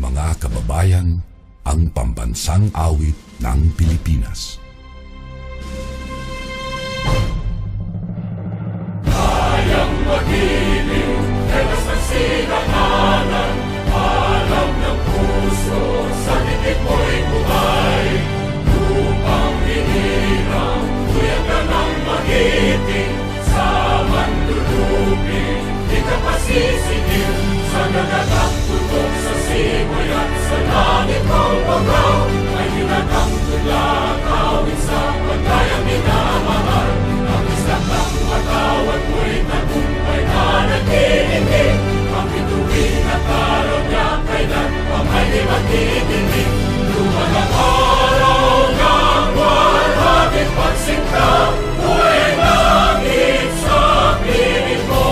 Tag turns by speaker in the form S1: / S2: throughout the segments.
S1: mga kababayan, ang pambansang awit ng Pilipinas.
S2: Kayang mag-ibig, telas ng sinakanan, alam ng puso, sa titik mo'y buhay. Lupang hinirang, tuyag ka ng magiting, sa manlulupin, di ka pasisigil, sa nagatang tutok sa simoy at sa langit mong pagaw, ay hinatang tulad, awit sa pagkayang minamahal, ang isang ng matawad mo'y tagumpay na nag-iindig, ang bituin at araw niya kailan pa may di magtitingin. Lupa ng araw ng walhagit pagsinta, buhay langit sa piling mo.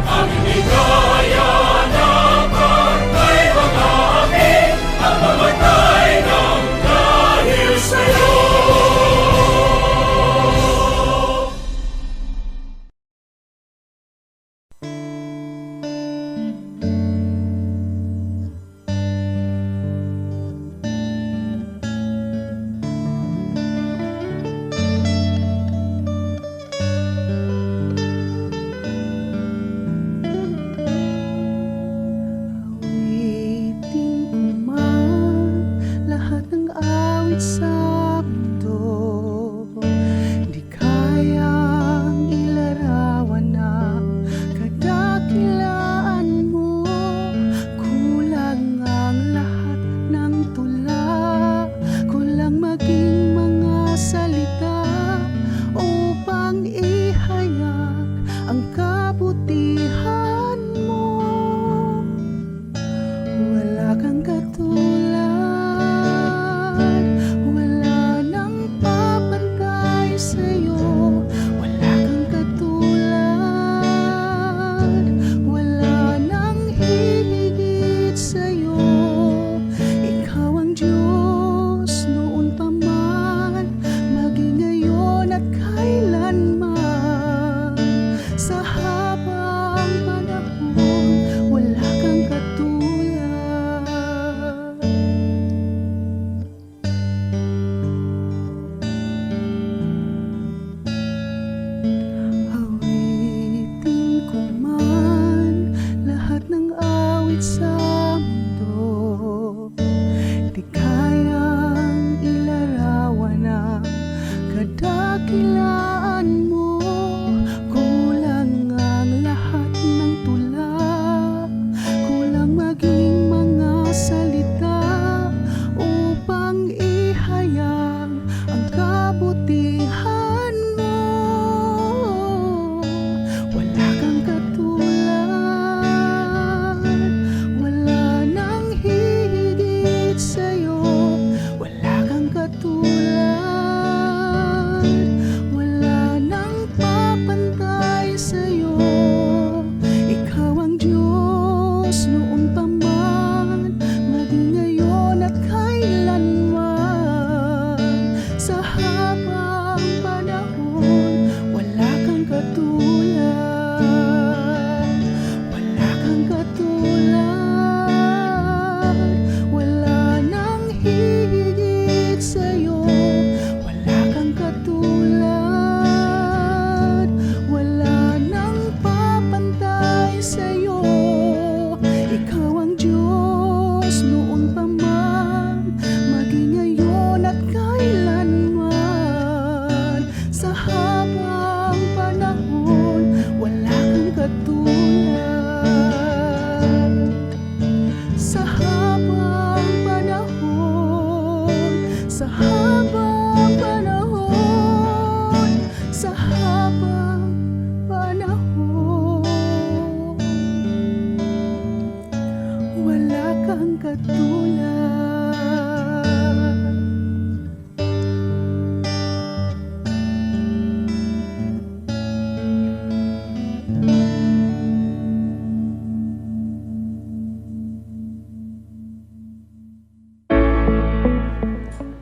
S2: Ang inigaya na pagkay mga amin, at mamatay ng dahil sa'yo.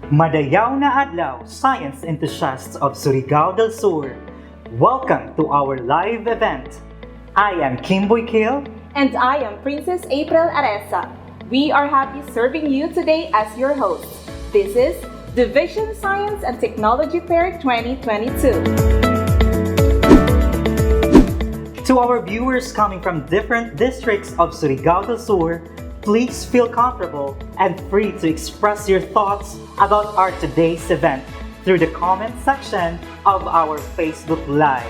S3: Madayaw na adlaw, science enthusiasts of Surigao del Sur. Welcome to our live event. I am Kimboy Kill.
S4: And I am Princess April Aresa. We are happy serving you today as your host. This is Division Science and Technology Fair 2022.
S3: To our viewers coming from different districts of Surigao del Sur, please feel comfortable and free to express your thoughts about our today's event through the comment section of our Facebook Live.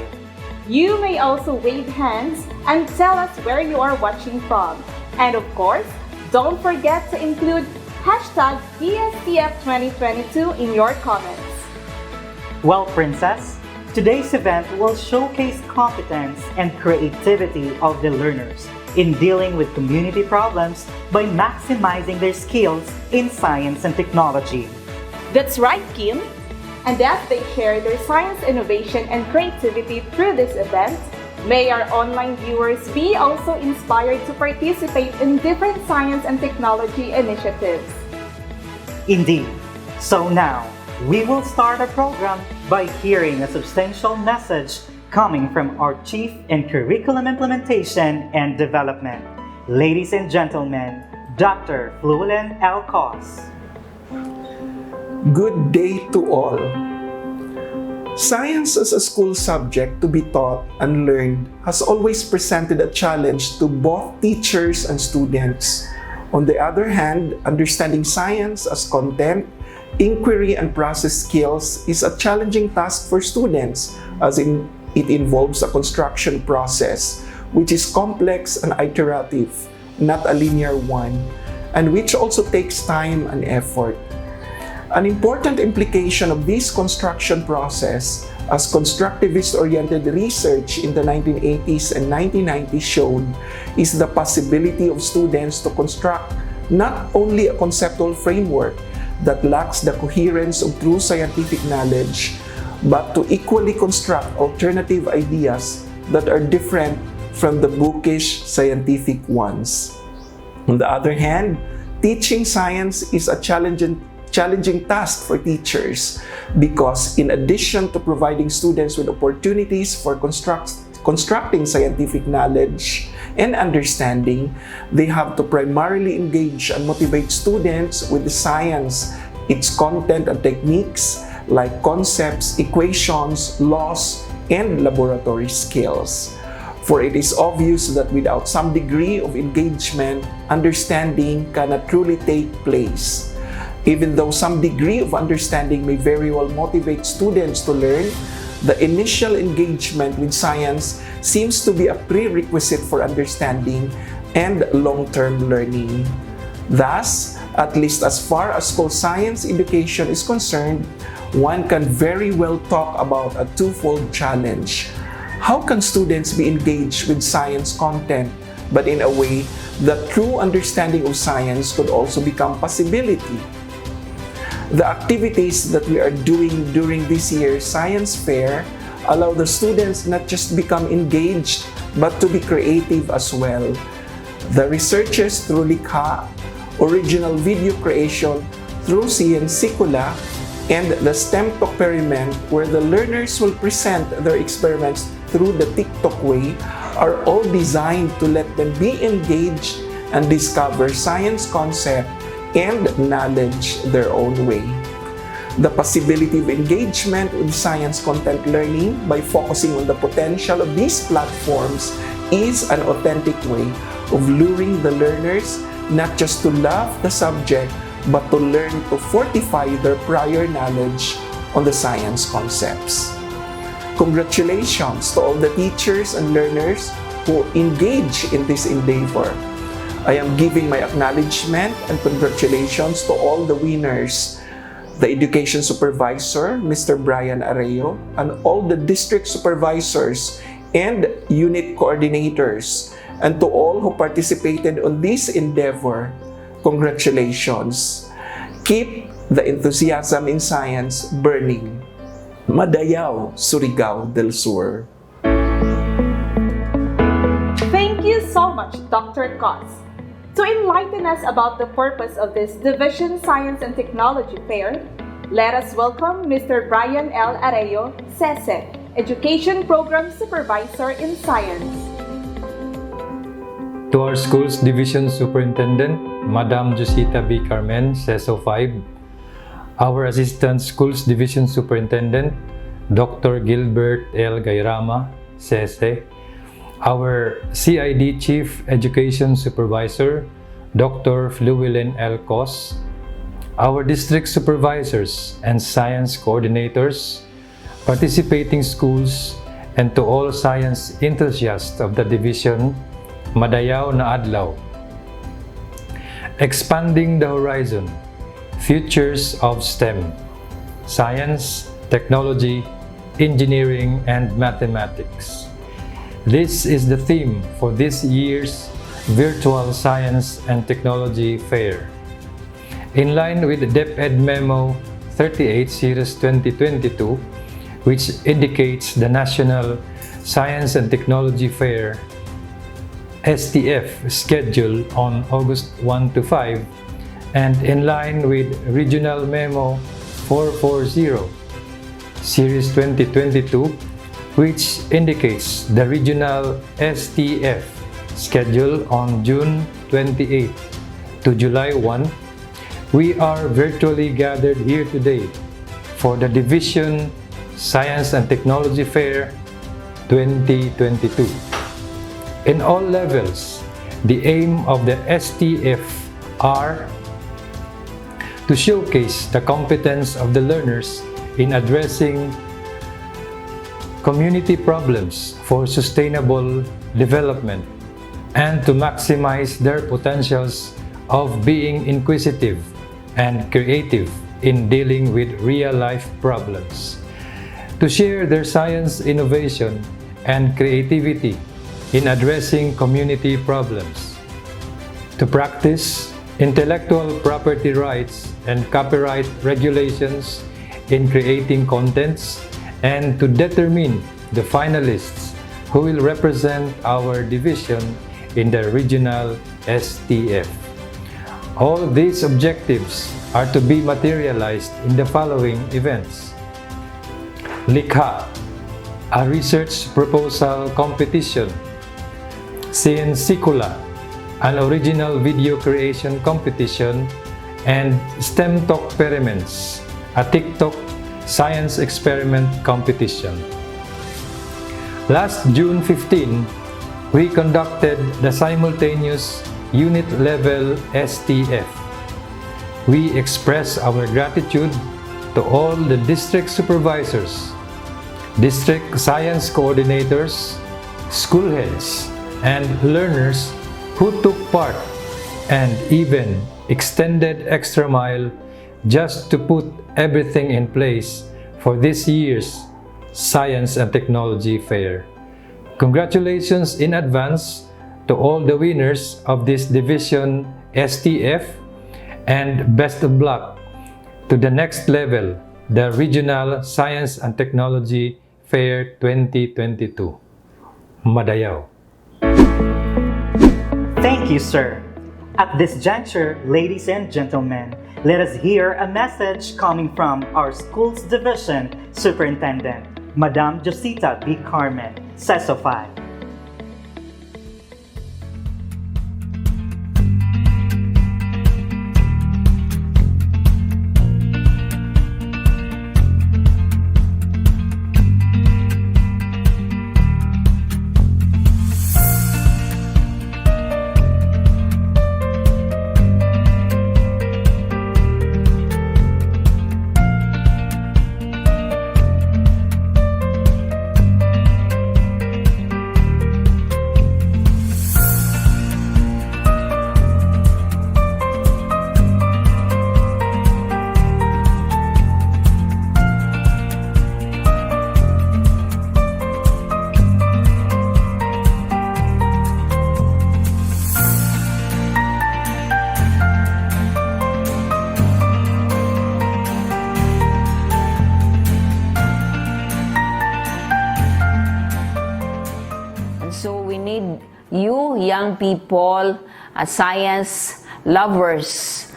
S4: You may also wave hands and tell us where you are watching from. And of course, don't forget to include hashtag Dstf 2022 in your comments.
S3: Well, Princess, today's event will showcase competence and creativity of the learners in dealing with community problems by maximizing their skills in science and technology.
S4: That's right, Kim. And as they share their science, innovation, and creativity through this event, may our online viewers be also inspired to participate in different science and technology initiatives.
S3: Indeed. So now, we will start our program by hearing a substantial message coming from our Chief in Curriculum Implementation and Development. Ladies and gentlemen, Dr. Fluellen L. Cos.
S5: Good day to all. Science as a school subject to be taught and learned has always presented a challenge to both teachers and students. On the other hand, understanding science as content, inquiry, and process skills is a challenging task for students as it involves a construction process which is complex and iterative, not a linear one, and which also takes time and effort. An important implication of this construction process, as constructivist-oriented research in the 1980s and 1990s showed, is the possibility of students to construct not only a conceptual framework that lacks the coherence of true scientific knowledge, but to equally construct alternative ideas that are different from the bookish scientific ones. On the other hand, teaching science is a challenging task for teachers because in addition to providing students with opportunities for constructing scientific knowledge and understanding, they have to primarily engage and motivate students with the science, its content and techniques like concepts, equations, laws, and laboratory skills. For it is obvious that without some degree of engagement, understanding cannot truly take place. Even though some degree of understanding may very well motivate students to learn, the initial engagement with science seems to be a prerequisite for understanding and long-term learning. Thus, at least as far as school science education is concerned, one can very well talk about a twofold challenge. How can students be engaged with science content, but in a way that true understanding of science could also become a possibility? The activities that we are doing during this year's science fair allow the students not just become engaged, but to be creative as well. The researches through Likha, original video creation through Sciencicula, and the STEM Experiment, where the learners will present their experiments through the TikTok way, are all designed to let them be engaged and discover science concept and knowledge their own way. The possibility of engagement with science content learning by focusing on the potential of these platforms is an authentic way of luring the learners not just to love the subject, but to learn to fortify their prior knowledge on the science concepts. Congratulations to all the teachers and learners who engage in this endeavor. I am giving my acknowledgement and congratulations to all the winners, the Education Supervisor, Mr. Brian Areo, and all the district supervisors and unit coordinators, and to all who participated on this endeavor. Congratulations. Keep the enthusiasm in science burning. Madayaw, Surigao del Sur.
S4: Thank you so much, Dr. Cos. To enlighten us about the purpose of this Division Science and Technology Fair, let us welcome Mr. Brian L. Areo, SESE, Education Program Supervisor in Science.
S6: To our school's division superintendent, Madam Josita B. Carmen, CESO 5, our assistant schools division superintendent, Dr. Gilbert L. Gayrama, CESE, our CID Chief Education Supervisor, Dr. Fluwilin L. Cos, our district supervisors and science coordinators, participating schools, and to all science enthusiasts of the division, Madayaw na Adlaw. Expanding the horizon, futures of STEM, science, technology, engineering, and mathematics. This is the theme for this year's Virtual Science and Technology Fair. In line with the DepEd Memo 38 Series 2022, which indicates the National Science and Technology Fair STF schedule on August 1 to 5, and in line with Regional Memo 440 Series 2022, which indicates the Regional STF schedule on June 28 to July 1, we are virtually gathered here today for the Division Science and Technology Fair 2022. In all levels, the aim of the STF are to showcase the competence of the learners in addressing community problems for sustainable development and to maximize their potentials of being inquisitive and creative in dealing with real-life problems, to share their science innovation and creativity in addressing community problems, to practice intellectual property rights and copyright regulations in creating contents, and to determine the finalists who will represent our division in the regional STF. All these objectives are to be materialized in the following events. Likha, a research proposal competition. Sciencicula, an original video creation competition. And STEM Talk Experiments, a TikTok science experiment competition. Last June 15, we conducted the simultaneous unit level STF. We express our gratitude to all the district supervisors, district science coordinators, school heads, and learners who took part and even extended extra mile just to put everything in place for this year's Science and Technology Fair. Congratulations in advance to all the winners of this division STF, and best of luck to the next level, the Regional Science and Technology Fair 2022. Madayaw.
S3: Thank you, sir. At this juncture, ladies and gentlemen, let us hear a message coming from our school's division superintendent, Madam Josita B. Carmen, CESO 5.
S7: You young people, science lovers,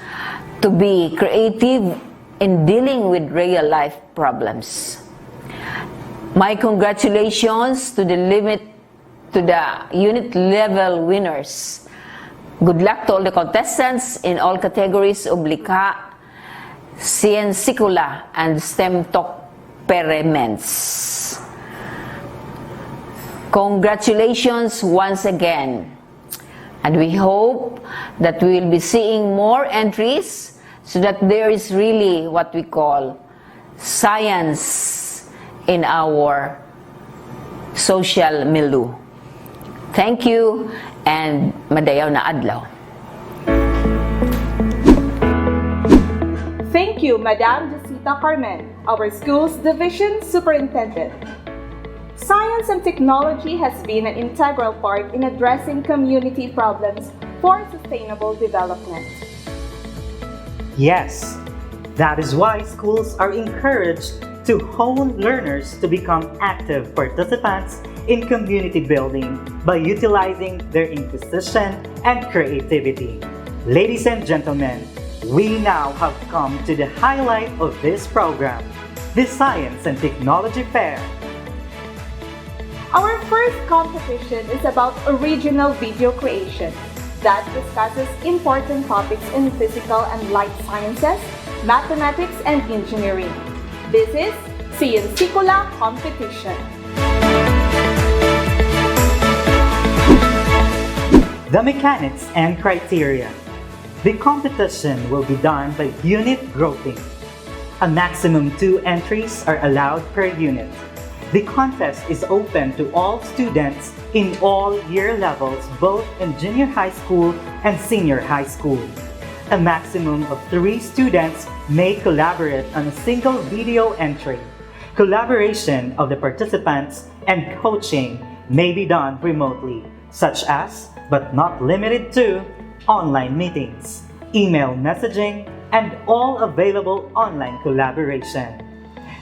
S7: to be creative in dealing with real life problems. My congratulations to the unit level winners Good luck to all the contestants in all categories of Likha, Sciencicula, and STEM Experiments. Congratulations once again. And we hope that we will be seeing more entries so that there is really what we call science in our social milieu. Thank you and madayaw na adlaw.
S4: Thank you, Madam Jacinta Carmen, our school's division superintendent. Science and technology has been an integral part in addressing community problems for sustainable development.
S3: Yes, that is why schools are encouraged to hone learners to become active participants in community building by utilizing their inquisition and creativity. Ladies and gentlemen, we now have come to the highlight of this program, the Science and Technology Fair.
S4: Our first competition is about original video creation that discusses important topics in physical and life sciences, mathematics, and engineering. This is Sciencicula competition.
S3: The mechanics and criteria. The competition will be done by unit grouping. A maximum 2 entries are allowed per unit. The contest is open to all students in all year levels, both in junior high school and senior high school. A maximum of 3 students may collaborate on a single video entry. Collaboration of the participants and coaching may be done remotely, such as, but not limited to, online meetings, email messaging, and all available online collaboration.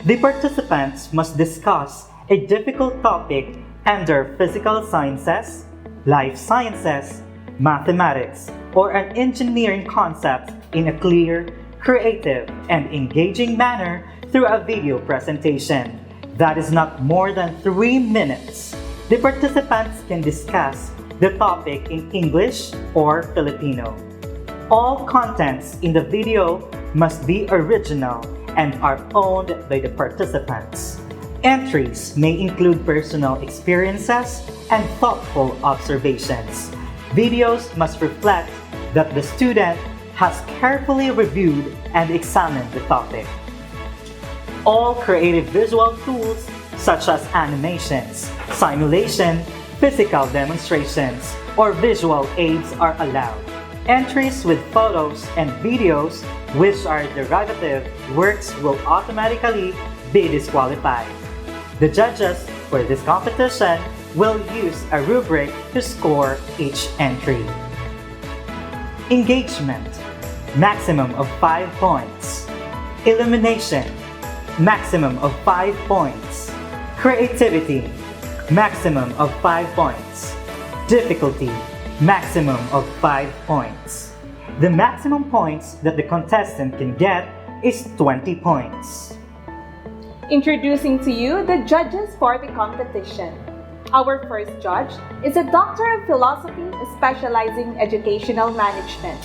S3: The participants must discuss a difficult topic under physical sciences, life sciences, mathematics, or an engineering concept in a clear, creative, and engaging manner through a video presentation that is not more than 3 minutes. The participants can discuss the topic in English or Filipino. All contents in the video must be original and are owned by the participants. Entries may include personal experiences and thoughtful observations. Videos must reflect that the student has carefully reviewed and examined the topic. All creative visual tools such as animations, simulation, physical demonstrations, or visual aids are allowed. Entries with photos and videos which are derivative works will automatically be disqualified. The judges for this competition will use a rubric to score each entry. Engagement, maximum of 5 points. Illumination, maximum of 5 points. Creativity, maximum of 5 points. Difficulty, maximum of 5 points. The maximum points that the contestant can get is 20 points.
S4: Introducing to you the judges for the competition. Our first judge is a Doctor of Philosophy specializing in educational management.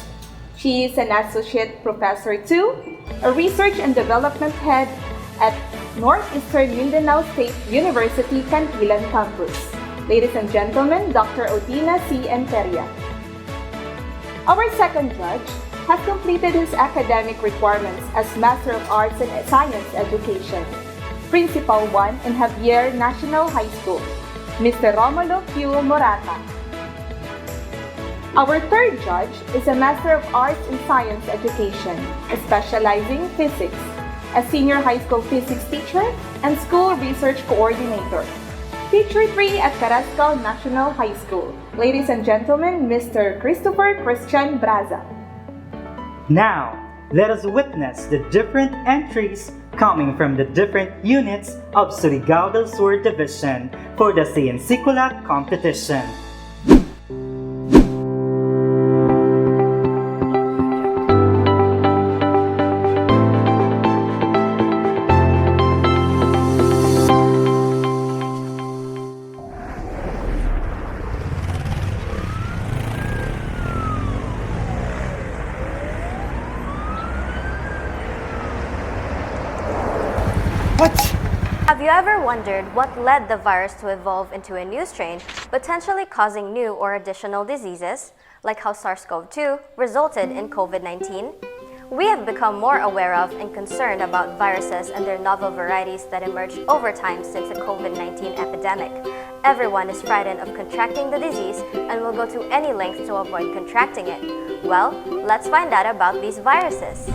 S4: She is an Associate Professor too, a Research and Development Head at Northeastern Mindanao State University, Cantilan Campus. Ladies and gentlemen, Dr. Odina C. Enteria. Our second judge has completed his academic requirements as Master of Arts in Science Education, Principal 1 in Javier National High School, Mr. Romulo Q. Morata. Our third judge is a Master of Arts in Science Education, specializing physics, a senior high school physics teacher and school research coordinator. Teacher 3 at Carrascal National High School. Ladies and gentlemen, Mr. Christopher Christian Braza.
S3: Now, let us witness the different entries coming from the different units of Surigao del Sur Division for the Sciencicula competition.
S8: What?
S9: Have you ever wondered what led the virus to evolve into a new strain, potentially causing new or additional diseases, like how SARS-CoV-2 resulted in COVID-19? We have become more aware of and concerned about viruses and their novel varieties that emerged over time since the COVID-19 epidemic. Everyone is frightened of contracting the disease and will go to any length to avoid contracting it. Well, let's find out about these viruses.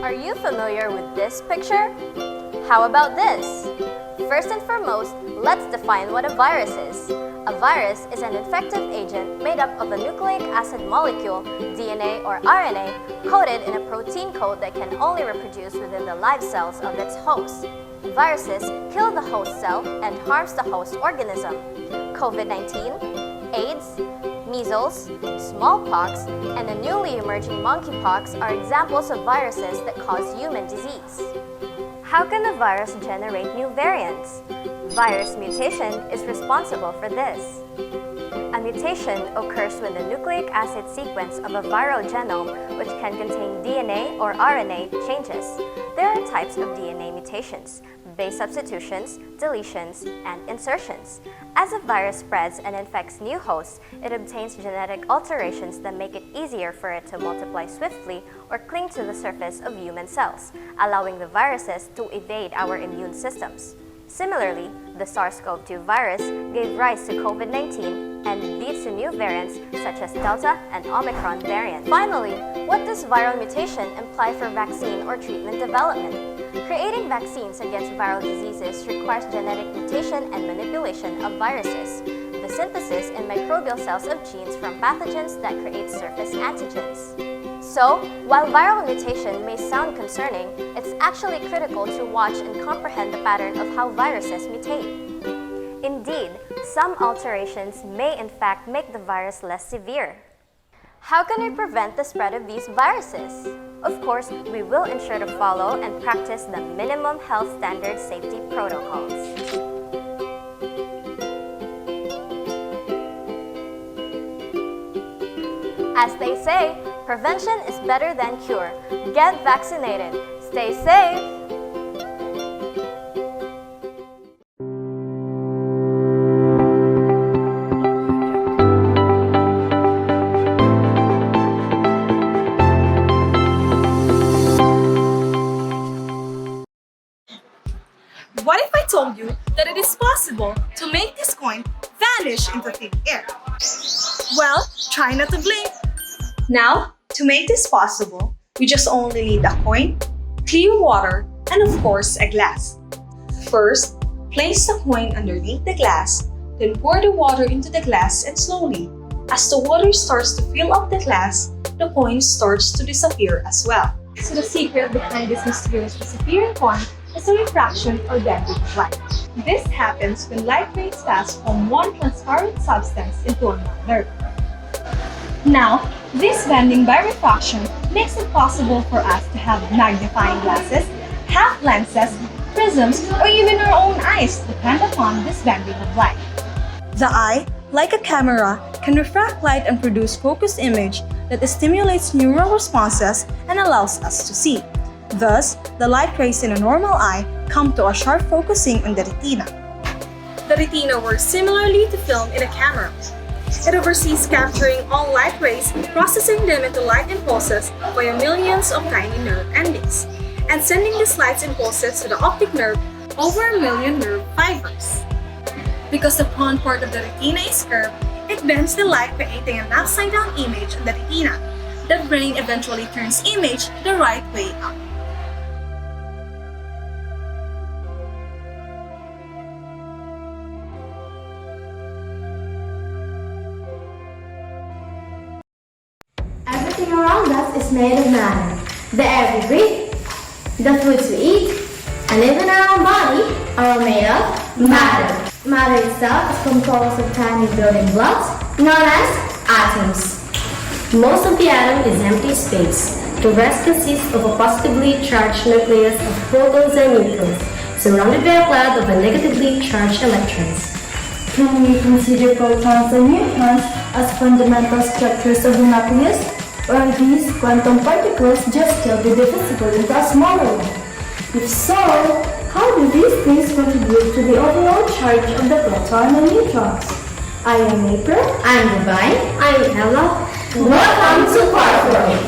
S9: Are you familiar with this picture? How about this? First and foremost, let's define what a virus is. A virus is an infective agent made up of a nucleic acid molecule, DNA or RNA, coated in a protein coat that can only reproduce within the live cells of its host. Viruses kill the host cell and harms the host organism. COVID-19, AIDS, measles, smallpox, and the newly emerging monkeypox are examples of viruses that cause human disease. How can a virus generate new variants? Virus mutation is responsible for this. A mutation occurs when the nucleic acid sequence of a viral genome, which can contain DNA or RNA, changes. There are types of DNA mutations: base substitutions, deletions, and insertions. As a virus spreads and infects new hosts, it obtains genetic alterations that make it easier for it to multiply swiftly or cling to the surface of human cells, allowing the viruses to evade our immune systems. Similarly, the SARS-CoV-2 virus gave rise to COVID-19 and leads to new variants such as Delta and Omicron variants. Finally, what does viral mutation imply for vaccine or treatment development? Creating vaccines against viral diseases requires genetic mutation and manipulation of viruses, the synthesis in microbial cells of genes from pathogens that create surface antigens. So, while viral mutation may sound concerning, it's actually critical to watch and comprehend the pattern of how viruses mutate. Indeed, some alterations may in fact make the virus less severe. How can we prevent the spread of these viruses? Of course, we will ensure to follow and practice the minimum health standard safety protocols. As they say, prevention is better than cure. Get vaccinated. Stay safe.
S10: What if I told you that it is possible to make this coin vanish into thin air? Well, try not to blink. Now, to make this possible, we just only need a coin, clear water, and of course, a glass. First, place the coin underneath the glass, then pour the water into the glass and slowly, as the water starts to fill up the glass, the coin starts to disappear as well. So the secret behind this mysterious disappearing coin is the refraction or bending of light. This happens when light rays pass from one transparent substance into another. Now, this bending by refraction makes it possible for us to have magnifying glasses, half lenses, prisms, or even our own eyes depend upon this bending of light. The eye, like a camera, can refract light and produce focused image that stimulates neural responses and allows us to see. Thus, the light rays in a normal eye come to a sharp focusing on the retina. The retina works similarly to film in a camera. It oversees capturing all light rays, processing them into light impulses via millions of tiny nerve endings, and sending these light impulses to the optic nerve over 1 million nerve fibers. Because the front part of the retina is curved, it bends the light, creating an upside-down image on the retina. The brain eventually turns image the right way up.
S11: Everything around us is made of matter. The air we breathe, the foods we eat, and even our own body are all made of matter. Matter itself is composed of tiny building blocks known as atoms. Most of the atom is empty space. The rest consists of a positively charged nucleus of protons and neutrons, surrounded by a cloud of negatively charged electrons. Can we consider protons and neutrons as fundamental structures of the nucleus? Or are these quantum particles just still be divisible into a smaller one? If so, How do these things contribute to the overall charge of the proton and neutrons? I am April. I'm Divine. I'm Ella. Welcome to Quark Forming.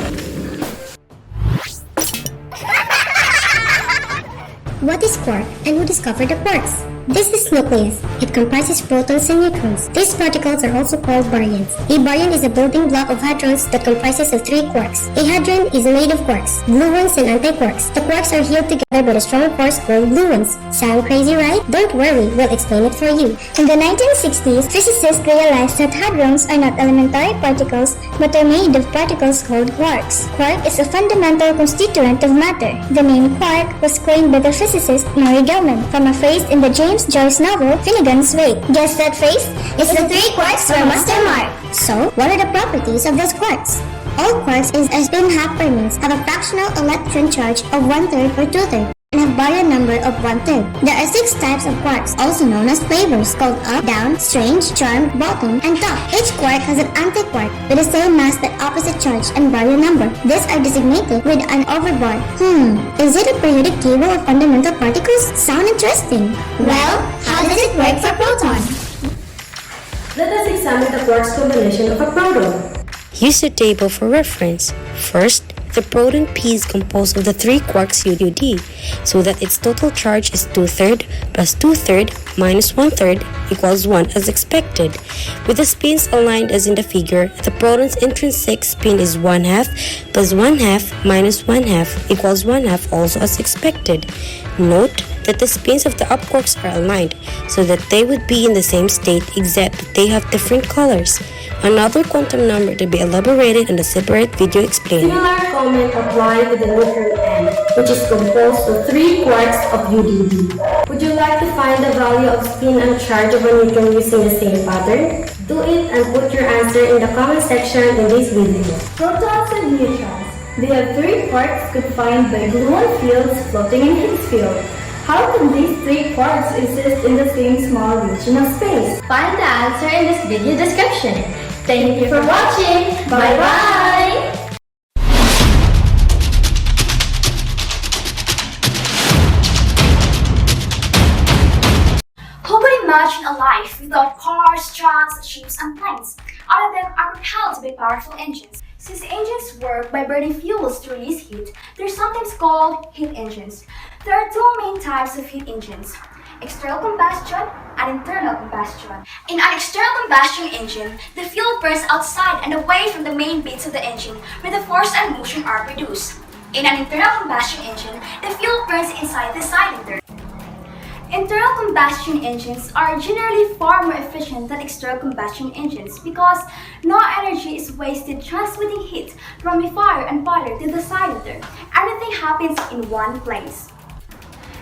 S8: What is quark and who discovered the quarks? This is nucleus. It comprises protons and neutrons. These particles are also called baryons. A baryon is a building block of hadrons that comprises of 3 quarks. A hadron is made of quarks, gluons and antiquarks. The quarks are held together by a strong force called gluons. Sound crazy, right? Don't worry, we'll explain it for you. In the 1960s, physicists realized that hadrons are not elementary particles but are made of particles called quarks. Quark is a fundamental constituent of matter. The name quark was coined by the physicist Murray Gell-Mann from a phrase in the James Joyce novel Finnegan's Wake. Guess that phrase? It's the 3 quarks from Master Mark. So, what are the properties of those quarks? All quarks in spin half fermions have a fractional electron charge of 1/3 or 2/3 and have baryon number of 1/3. There are 6 types of quarks, also known as flavors, called up, down, strange, charm, bottom, and top. Each quark has an antiquark with the same mass but opposite charge and baryon number. These are designated with an overbar. Is it a periodic table of fundamental particles? Sound interesting. Well, how does it work for protons?
S11: Let us examine the quarks combination of a proton.
S8: Use the table for reference. First, the proton P is composed of the 3 quarks UD, so that its total charge is 2/3 plus 2/3 minus 1/3 equals 1 as expected. With the spins aligned as in the figure, the proton's intrinsic spin is 1/2 plus 1/2 minus 1/2 equals 1/2 also as expected. Note that the spins of the up quarks are aligned so that they would be in the same state except that they have different colors. Another quantum number to be elaborated in a separate video explained.
S11: Similar comment applied to the neutral end, which is composed of 3 quarks of UDD. Would you like to find the value of spin and charge of a neutron using the same pattern? Do it and put your answer in the comment section in this video. Protons and neutrons. They have 3 quarks confined by gluon fields floating in Higgs field. How can these 3 quarks exist in the same small region of space? Find the answer in this video description. Thank you for watching. Bye-bye!
S12: Who could imagine a life without cars, trucks, ships, and planes? All of them are propelled by powerful engines. Since engines work by burning fuels to release heat, they're sometimes called heat engines. There are 2 main types of heat engines: external combustion and internal combustion. In an external combustion engine, the fuel burns outside and away from the main bits of the engine where the force and motion are produced. In an internal combustion engine, the fuel burns inside the cylinder. Internal combustion engines are generally far more efficient than external combustion engines because no energy is wasted transmitting heat from a fire and boiler to the cylinder. Everything happens in one place.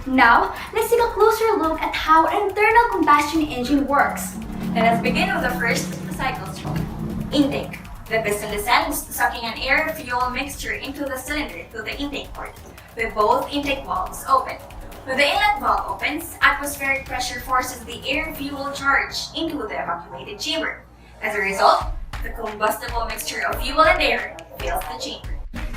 S12: Now, let's take a closer look at how an internal combustion engine works.
S13: Let us begin with the first cycle stroke. Intake. The piston descends, sucking an air-fuel mixture into the cylinder through the intake port, with both intake valves open. When the inlet valve opens, atmospheric pressure forces the air-fuel charge into the evacuated chamber. As a result, the combustible mixture of fuel and air fills the chamber.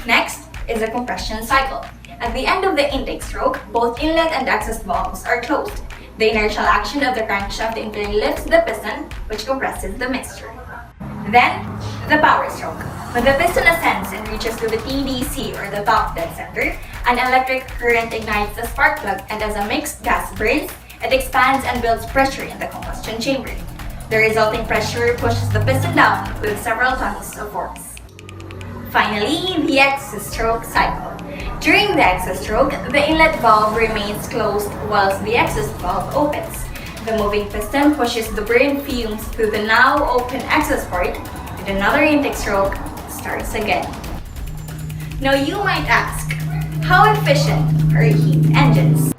S13: Next is the compression cycle. At the end of the intake stroke, both inlet and exhaust valves are closed. The inertial action of the crankshaft internally lifts the piston, which compresses the mixture. Then, the power stroke. When the piston ascends and reaches to the TDC, or the top dead center, an electric current ignites the spark plug, and as a mixed gas burns, it expands and builds pressure in the combustion chamber. The resulting pressure pushes the piston down with several tons of force. Finally, the exhaust stroke cycle. During the exhaust stroke, the inlet valve remains closed whilst the exhaust valve opens. The moving piston pushes the burned fumes through the now open exhaust port, and another intake stroke starts again. Now you might ask, how efficient are heat engines?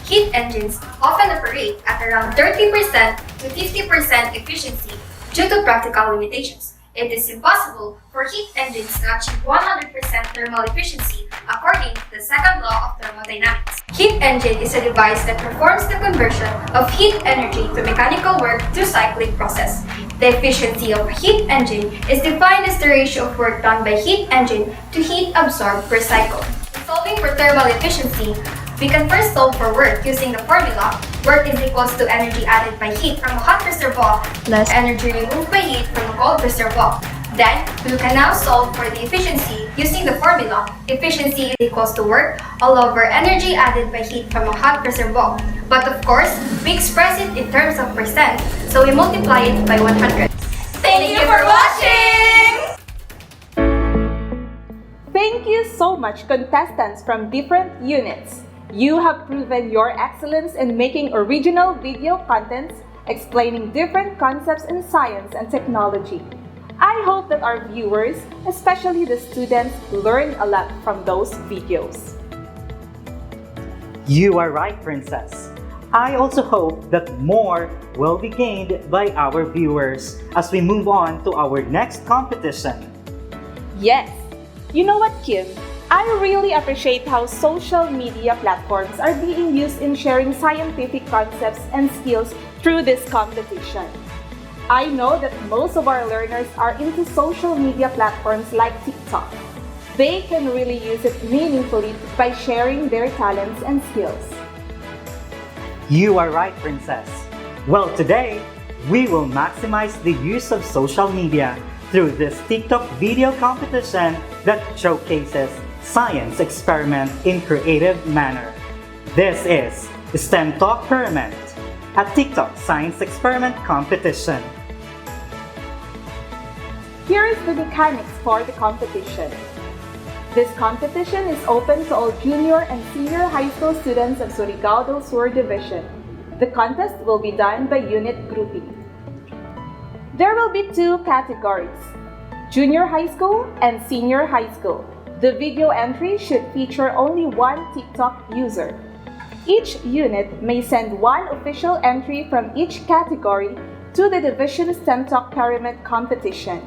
S13: Heat engines often operate at around 30% to 50% efficiency due to practical limitations. It is impossible for heat engines to achieve 100% thermal efficiency according to the second law of thermodynamics. Heat engine is a device that performs the conversion of heat energy to mechanical work through cyclic process. The efficiency of a heat engine is defined as the ratio of work done by heat engine to heat absorbed per cycle. Solving for thermal efficiency,
S12: We can first solve for work using the formula work is equals to energy added by heat from a hot reservoir less energy removed by heat from a cold reservoir. Then, we can now solve for the efficiency using the formula efficiency is equals to work all over energy added by heat from a hot reservoir. But of course, we express it in terms of percent, so we multiply it by 100.
S10: Thank you for watching!
S4: Thank you so much, contestants from different units. You have proven your excellence in making original video contents explaining different concepts in science and technology. I hope that our viewers, especially the students, learn a lot from those videos.
S3: You are right, Princess. I also hope that more will be gained by our viewers as we move on to our next competition.
S4: Yes. You know what, Kim? I really appreciate how social media platforms are being used in sharing scientific concepts and skills through this competition. I know that most of our learners are into social media platforms like TikTok. They can really use it meaningfully by sharing their talents and skills.
S3: You are right, Princess. Well, today, we will maximize the use of social media through this TikTok video competition that showcases science experiment in creative manner. This is STEM Talk Tournament, a TikTok science experiment competition.
S4: Here is the mechanics for the competition. This competition is open to all junior and senior high school students of Surigao del Sur Division. The contest will be done by unit grouping. There will be two categories, junior high school and senior high school. The video entry should feature only one TikTok user. Each unit may send one official entry from each category to the Division STEM Talk Pyramid competition.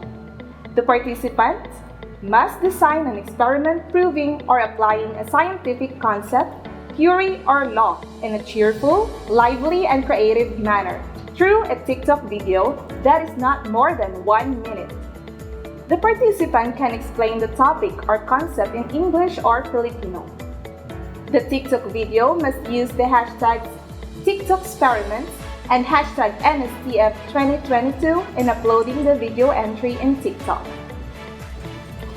S4: The participant must design an experiment proving or applying a scientific concept, theory, or law in a cheerful, lively, and creative manner through a TikTok video that is not more than 1 minute. The participant can explain the topic or concept in English or Filipino. The TikTok video must use the hashtags TikToksperiments and hashtag NSTF2022 in uploading the video entry in TikTok.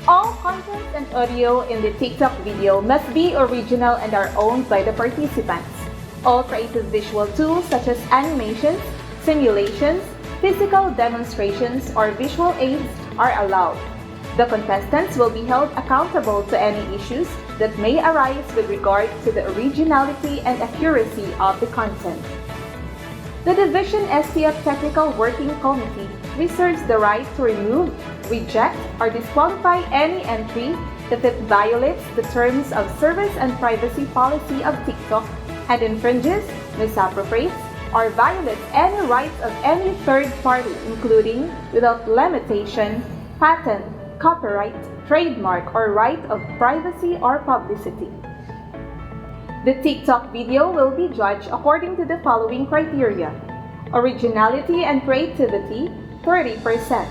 S4: All content and audio in the TikTok video must be original and are owned by the participants. All creative visual tools such as animations, simulations, physical demonstrations, or visual aids are allowed. The contestants will be held accountable to any issues that may arise with regard to the originality and accuracy of the content. The Division STF Technical Working Committee reserves the right to remove, reject, or disqualify any entry if it violates the terms of service and privacy policy of TikTok and infringes, misappropriates, or violates any rights of any third party, including, without limitation, patent, copyright, trademark, or right of privacy or publicity. The TikTok video will be judged according to the following criteria: originality and creativity, 30%;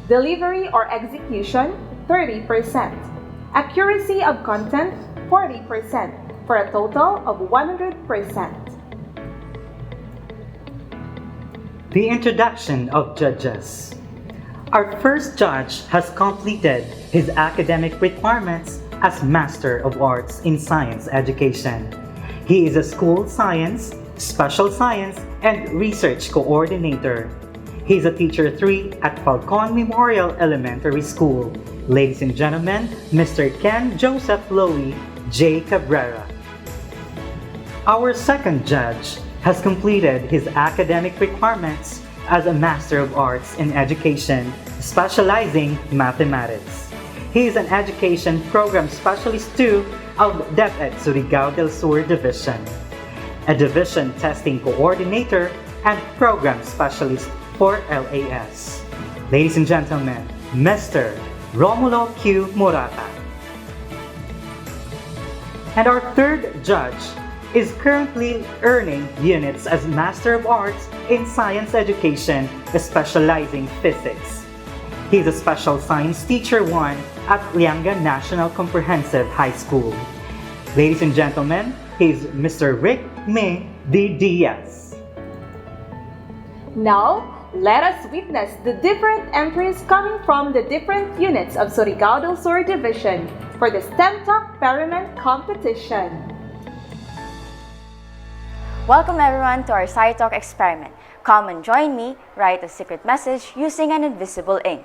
S4: delivery or execution, 30%; accuracy of content, 40%, for a total of 100%.
S3: The introduction of judges. Our first judge has completed his academic requirements as Master of Arts in Science Education. He is a school science, special science, and research coordinator. He is a Teacher 3 at Falcon Memorial Elementary School. Ladies and gentlemen, Mr. Ken Joseph Lowy J. Cabrera. Our second judge has completed his academic requirements as a Master of Arts in Education, specializing mathematics. He is an Education Program Specialist 2 of Dstf Surigao del Sur Division, a Division Testing Coordinator and Program Specialist for LAS. Ladies and gentlemen, Mr. Romulo Q. Morata. And our third judge is currently earning units as Master of Arts in Science Education, specializing physics. He is a Special Science Teacher 1 at Lianga National Comprehensive High School. Ladies and gentlemen, He's Mr. Rick May DDS.
S4: Now, let us witness the different entries coming from the different units of Surigao del Sur Division for the STEM Talk Experiment Competition.
S9: Welcome everyone to our SciTalk experiment. Come and join me, write a secret message using an invisible ink.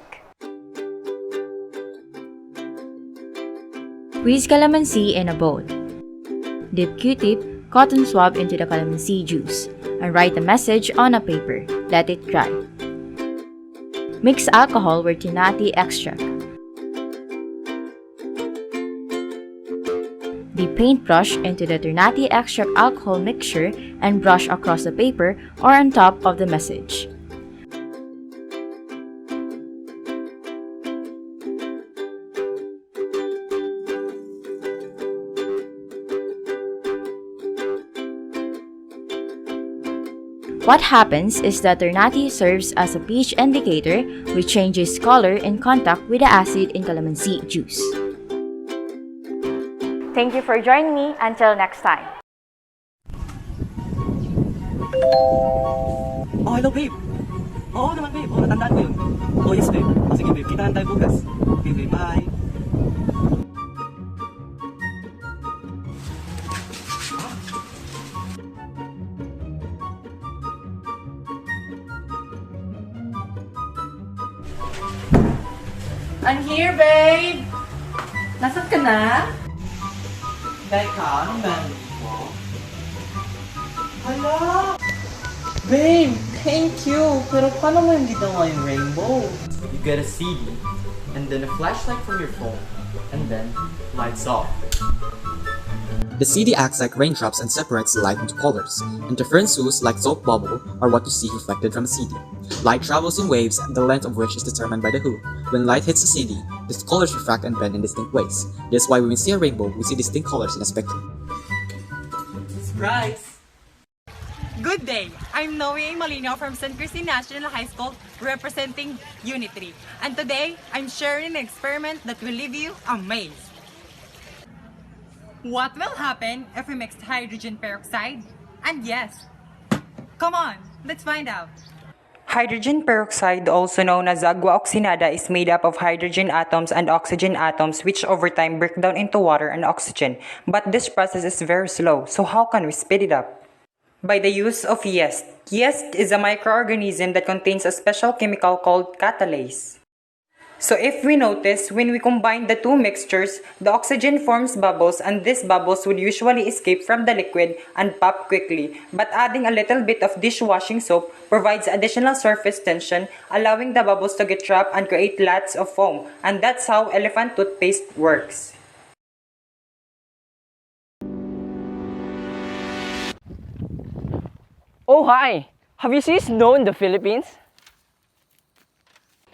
S14: Squeeze calamansi in a bowl. Dip Q-tip, cotton swab into the calamansi juice and write a message on a paper. Let it dry. Mix alcohol with Trinity extract. Dip paintbrush into the Trinity extract alcohol mixture and brush across the paper or on top of the message. What happens is that Ternati serves as a pH indicator which changes color in contact with the acid in calamansi juice.
S9: Thank you for joining me. Until next time.
S15: Oh, hello babe. Oo naman babe. Oh, natandaan ko yun. Oh, yes babe. Oh, sige babe. Kita lang tayo bukas. Okay babe, bye.
S16: I'm here, babe! Nasaan ka na?
S15: Teka, anong meron mo? Hala! Babe, thank you! Pero paano mo hindi daw yung rainbow? You get a CD, and then a flashlight from your phone, and then lights off.
S17: The CD acts like raindrops and separates the light into colors. Interferences like soap bubble are what you see reflected from a CD. Light travels in waves, the length of which is determined by the hue. When light hits the CD, the colors refract and bend in distinct ways. This is why when we see a rainbow, we see distinct colors in a spectrum.
S16: Surprise! Good day! I'm Noe Malino from San Cristine National High School representing Unit 3. And today, I'm sharing an experiment that will leave you amazed. What will happen if we mix hydrogen peroxide? And yes, come on, let's find out.
S18: Hydrogen peroxide, also known as agua oxinada, is made up of hydrogen atoms and oxygen atoms which over time break down into water and oxygen. But this process is very slow, so how can we speed it up? By the use of yeast. Yeast is a microorganism that contains a special chemical called catalase. So if we notice, when we combine the two mixtures, the oxygen forms bubbles and these bubbles would usually escape from the liquid and pop quickly. But adding a little bit of dishwashing soap provides additional surface tension, allowing the bubbles to get trapped and create lots of foam. And that's how elephant toothpaste works.
S19: Oh hi! Have you seen snow in the Philippines?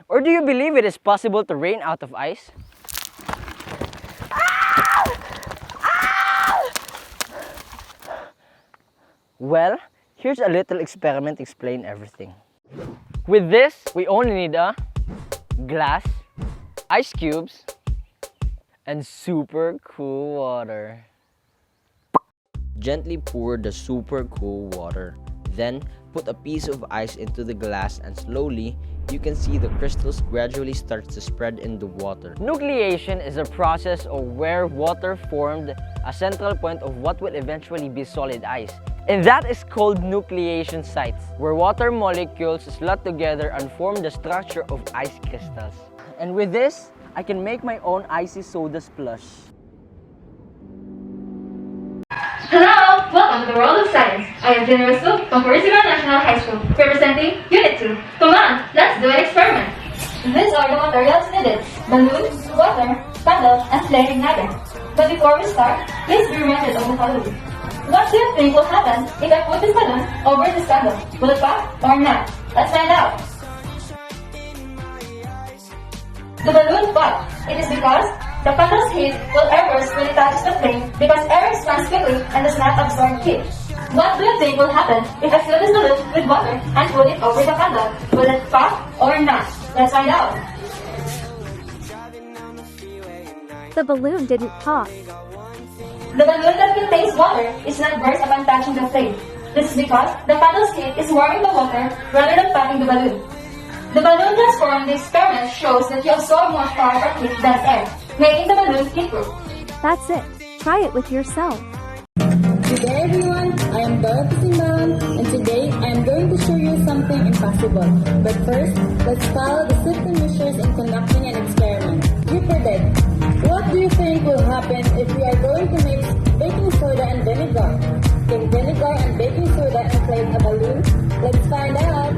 S19: Or do you believe it is possible to rain out of ice? Well, here's a little experiment to explain everything. With this, we only need a glass, ice cubes, and super cool water.
S20: Gently pour the super cool water. Then, put a piece of ice into the glass and slowly, you can see the crystals gradually start to spread in the water.
S19: Nucleation is a process of where water formed a central point of what will eventually be solid ice. And that is called nucleation sites, where water molecules slot together and form the structure of ice crystals. And with this, I can make my own icy soda slush.
S11: Hello! Welcome to the world of science. I am General Su from Purisima National High School, representing Unit 2. Come on, let's do an experiment. These are the materials needed: balloon, water, candle, and flame igniter. But before we start, please be reminded of the following. What do you think will happen if I put this balloon over this candle? Will it pop or not? Let's find out. The balloon pops. It is because the candle's heat will air burst when it touches the flame because air expands quickly and does not absorb heat. What do you think will happen if I fill this balloon with water and put it over the candle? Will it pop or not? Let's find out.
S21: The balloon didn't pop.
S12: The balloon that contains water is not burst upon touching the flame. This is because the paddle slit is warming the water rather than popping the balloon. The balloon transformed in the experiment shows that you absorb more power or heat than air, making the balloon heat-proof.
S21: That's it. Try it with yourself.
S22: Good day everyone, I am Dorothy Simbahan and today I am going to show you something impossible. But first, let's follow the safety measures in conducting an experiment. You predict. What do you think will happen if we are going to mix baking soda and vinegar? Can vinegar and baking soda inflate a balloon? Let's find out!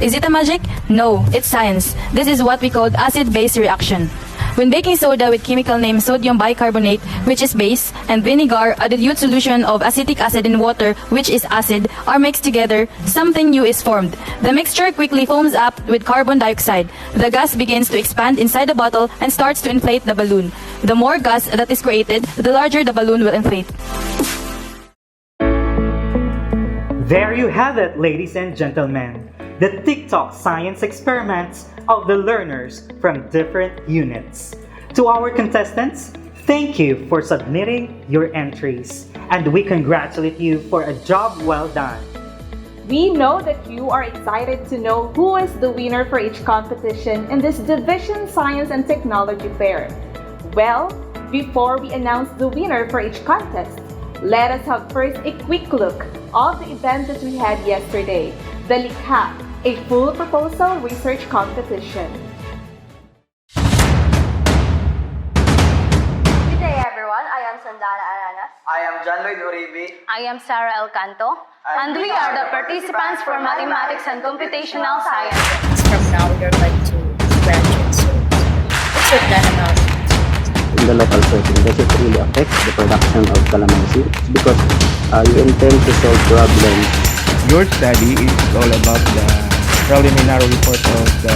S21: Is it a magic? No, it's science. This is what we call acid-base reaction. When baking soda with chemical name sodium bicarbonate, which is base, and vinegar, a dilute solution of acetic acid in water, which is acid, are mixed together, something new is formed. The mixture quickly foams up with carbon dioxide. The gas begins to expand inside the bottle and starts to inflate the balloon. The more gas that is created, the larger the balloon will inflate.
S3: There you have it, ladies and gentlemen. The TikTok science experiments of the learners from different units. To our contestants, thank you for submitting your entries, and we congratulate you for a job well done.
S4: We know that you are excited to know who is the winner for each competition in this Division Science and Technology Fair. Well, before we announce the winner for each contest, let us have first a quick look of the event that we had yesterday, the Likha, a full proposal research competition.
S9: Good day everyone, I am Sandana Aranas.
S23: I am John Lloyd Uribe.
S9: I am Sarah El Canto. And we are the participants for Mathematics and Computational Science.
S24: From now, you're going to graduate soon. What's your plan about it?
S25: In the local setting, does it really affect the production of calamansi? It's because you intend to solve problems.
S26: Your study is all about the preliminary report of the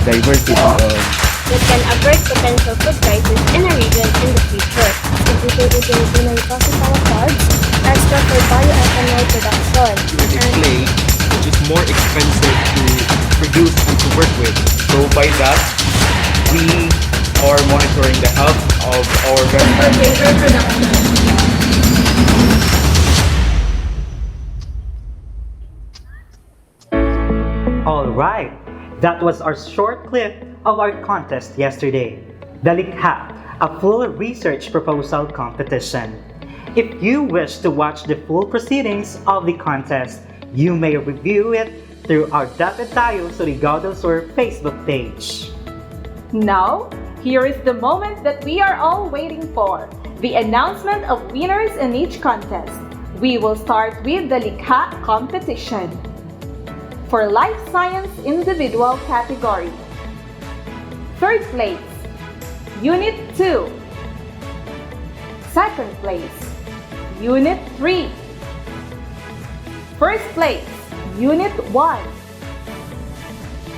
S26: diversity of
S27: that can avert potential food crisis in a region in the future. Integrated in repository pods, extra for bioethanol production.
S28: Clay, which is more expensive to produce and to work with. So by that, we are monitoring the health of our paper production.
S3: Alright, that was our short clip of our contest yesterday, the Likha, a full research proposal competition. If you wish to watch the full proceedings of the contest, you may review it through our Dapat Tayo Surigao del Sur Facebook page.
S4: Now, here is the moment that we are all waiting for, the announcement of winners in each contest. We will start with the Likha competition. For Life Science Individual category, third place, Unit 2. Second place, Unit 3. First place, Unit 1.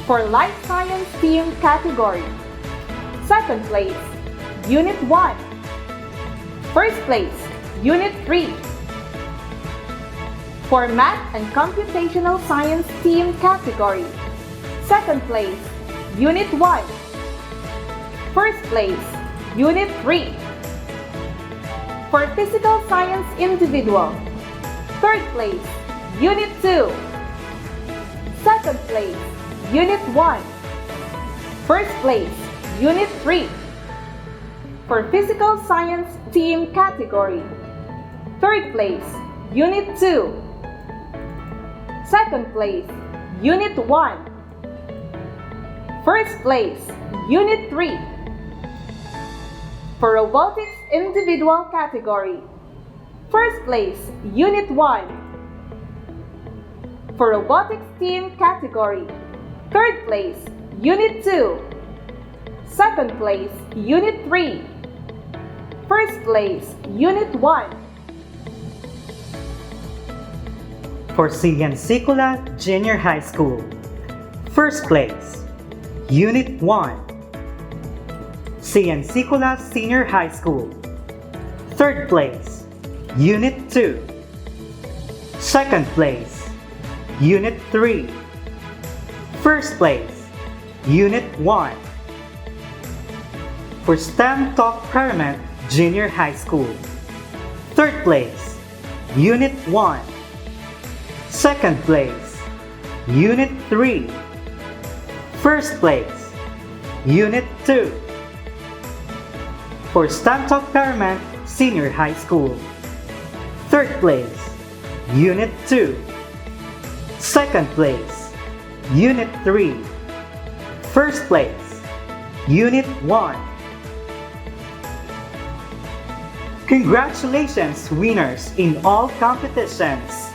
S4: For Life Science Team category, second place, Unit 1. First place, Unit 3. For Math and Computational Science Team category, second place, Unit 1. First place, Unit 3. For Physical Science Individual, third place, Unit 2. Second place, Unit 1. First place, Unit 3. For Physical Science Team category, third place, Unit 2. Second place, Unit 1. First place, Unit 3. For Robotics Individual category, first place, Unit 1. For Robotics Team category, third place, Unit 2. Second place, Unit 3. First place, Unit 1.
S3: For Siensicula Junior High School, first place, Unit 1. Siensicula Senior High School, third place, Unit 2. Second place, Unit 3. First place, Unit 1. For STEM Talk Paramount Junior High School. Third place, Unit 1. Second place, Unit 3. First place, Unit 2. For STEM Talk Paramount Senior High School. Third place, Unit 2. Second place, Unit 3. First place, Unit 1. Congratulations, winners in all competitions!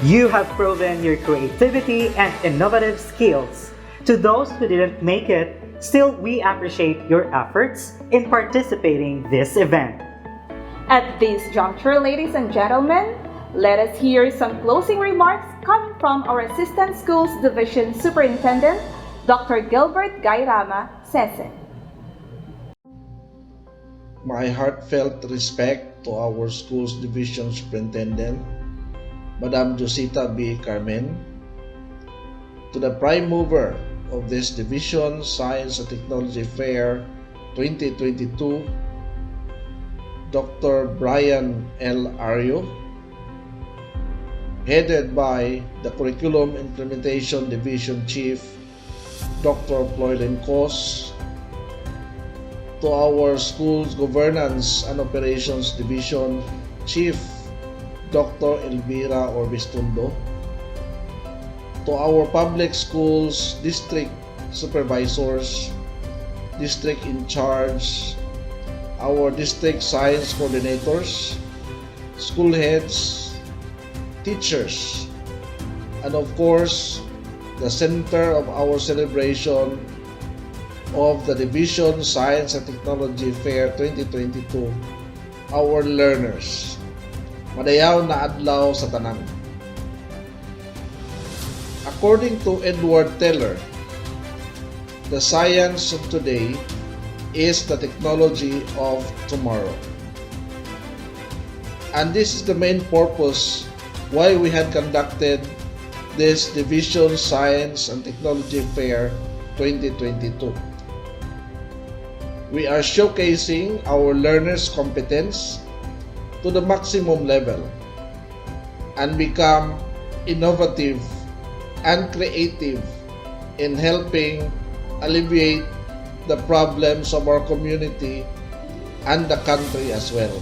S3: You have proven your creativity and innovative skills. To those who didn't make it, still we appreciate your efforts in participating this event.
S4: At this juncture, ladies and gentlemen, let us hear some closing remarks coming from our Assistant Schools Division Superintendent, Dr. Gilbert Gairama Sese.
S1: My heartfelt respect to our Schools Division Superintendent, Madam Josita B. Carmen, to the prime mover of this Division Science and Technology Fair 2022, Dr. Brian L. Arrio, headed by the Curriculum Implementation Division Chief, Dr. Ploylin Cos, to our Schools Governance and Operations Division Chief, Dr. Elvira Orbistundo, to our Public Schools District Supervisors, District in Charge, our District Science Coordinators, School Heads, Teachers, and of course, the center of our celebration of the Division Science and Technology Fair 2022, our learners. Madayaw na adlaw sa tanan. According to Edward Teller, the science of today is the technology of tomorrow. And this is the main purpose why we had conducted this Division Science and Technology Fair 2022. We are showcasing our learners' competence to the maximum level and become innovative and creative in helping alleviate the problems of our community and the country as well.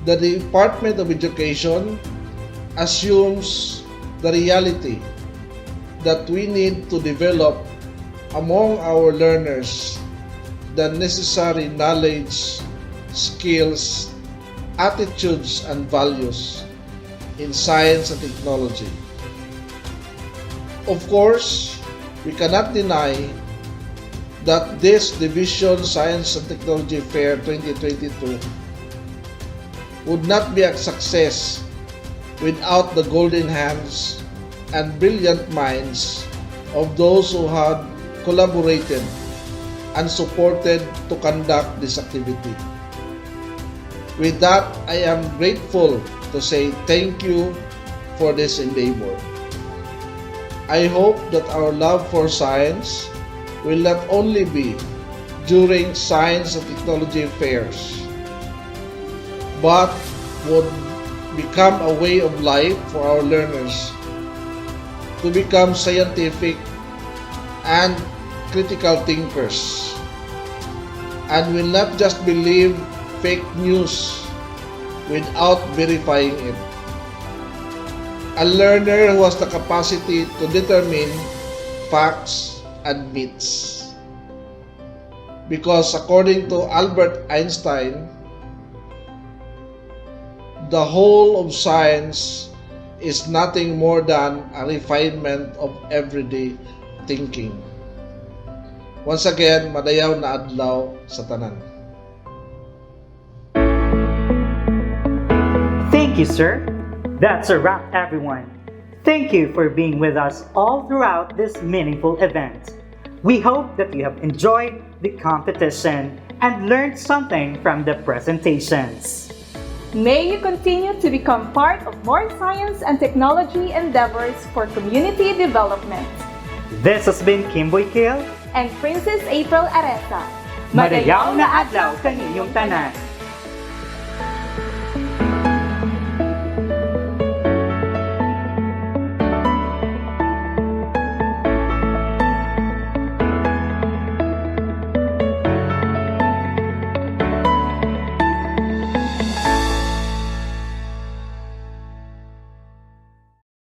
S1: The Department of Education assumes the reality that we need to develop among our learners the necessary knowledge, skills, attitudes, and values in science and technology. Of course, we cannot deny that this Division Science and Technology Fair 2022 would not be a success without the golden hands and brilliant minds of those who had collaborated and supported to conduct this activity. With that, I am grateful to say thank you for this endeavor. I hope that our love for science will not only be during science and technology fairs, but would become a way of life for our learners to become scientific and critical thinkers, and will not just believe fake news without verifying it. A learner who has the capacity to determine facts and myths. Because according to Albert Einstein, the whole of science is nothing more than a refinement of everyday thinking. Once again, madayaw na adlaw sa tanan.
S3: Thank you, sir. That's a wrap, everyone. Thank you for being with us all throughout this meaningful event. We hope that you have enjoyed the competition and learned something from the presentations.
S4: May you continue to become part of more science and technology endeavors for community development.
S3: This has been Kimboy Kiel
S4: and Princess April Aresa.
S3: Madayaw na adlaw kaninyong tanan.